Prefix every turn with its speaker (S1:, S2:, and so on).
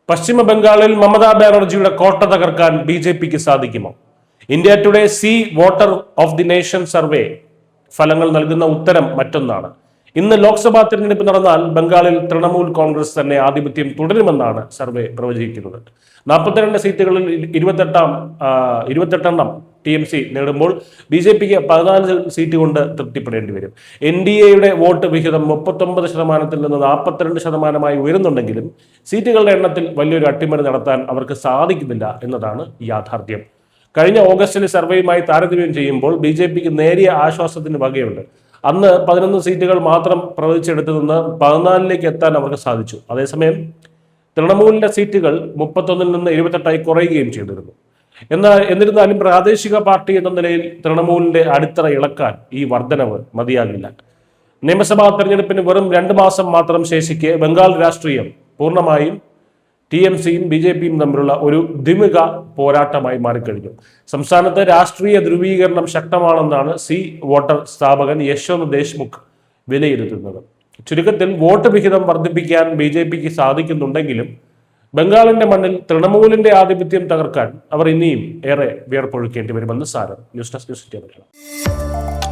S1: പശ്ചിമ ബംഗാളിൽ മമതാ ബാനർജിയുടെ കോട്ട തകർക്കാൻ ബി.ജെ.പിക്ക് സാധിക്കുമോ? India today C voter of the nation survey ഫലങ്ങൾ നൽകുന്ന ഉത്തരം മറ്റൊന്നാണ്. ഇന്ന് ലോക്സഭാ തിരഞ്ഞെടുപ്പ് നടന്നാൽ ബംഗാളിൽ തൃണമൂൽ കോൺഗ്രസ് തന്നെ ആധിപത്യം തുടരുമെന്നാണ് സർവേ പ്രവചിക്കുന്നത്. 42 സീറ്റുകളിൽ 28 TMC നേടുമ്പോൾ ബി.ജെ.പിക്ക് 14 സീറ്റ് കൊണ്ട് തൃപ്തിപ്പെടേണ്ടി വരും. NDAയുടെ വോട്ട് വിഹിതം 39% നിന്ന് 42% ഉയരുന്നുണ്ടെങ്കിലും സീറ്റുകളുടെ എണ്ണത്തിൽ വലിയൊരു അട്ടിമറി നടത്താൻ അവർക്ക് സാധിക്കുന്നില്ല എന്നതാണ് യാഥാർത്ഥ്യം. കഴിഞ്ഞ ഓഗസ്റ്റിലെ സർവേയുമായി താരതമ്യം ചെയ്യുമ്പോൾ ബി.ജെ.പിക്ക് നേരിയ ആശ്വാസത്തിന് വകയുണ്ട്. അന്ന് 11 സീറ്റുകൾ മാത്രം പ്രവചിച്ചെടുത്തു നിന്ന് 14ലേക്ക് എത്താൻ അവർക്ക് സാധിച്ചു. അതേസമയം തൃണമൂലിന്റെ സീറ്റുകൾ 31 നിന്ന് 28 കുറയുകയും ചെയ്തിരുന്നു. എന്നിരുന്നാലും പ്രാദേശിക പാർട്ടി എന്ന നിലയിൽ തൃണമൂലിന്റെ അടിത്തറ ഇളക്കാൻ ഈ വർധനവ് മതിയാകില്ല. നിയമസഭാ തെരഞ്ഞെടുപ്പിന് വെറും 2 മാസം മാത്രം ശേഷിക്കെ ബംഗാൾ രാഷ്ട്രീയം പൂർണ്ണമായും TMCയും ബി.ജെ.പിയും തമ്മിലുള്ള ഒരു ദ്വിമുഖ പോരാട്ടമായി മാറിക്കഴിഞ്ഞു. സംസ്ഥാനത്ത് രാഷ്ട്രീയ ധ്രുവീകരണം ശക്തമാണെന്നാണ് സി വോട്ടർ സ്ഥാപകൻ യശ്വന്ത് ദേശ്മുഖ് വിലയിരുത്തുന്നത്. ചുരുക്കത്തിൽ വോട്ട് വിഹിതം വർദ്ധിപ്പിക്കാൻ ബി.ജെ.പിക്ക് സാധിക്കുന്നുണ്ടെങ്കിലും ബംഗാളിന്റെ മണ്ണിൽ തൃണമൂലിന്റെ ആധിപത്യം തകർക്കാൻ അവർ ഇനിയും ഏറെ വിയർപ്പൊഴുക്കേണ്ടി വരുമെന്ന് സാരം. News desk news India.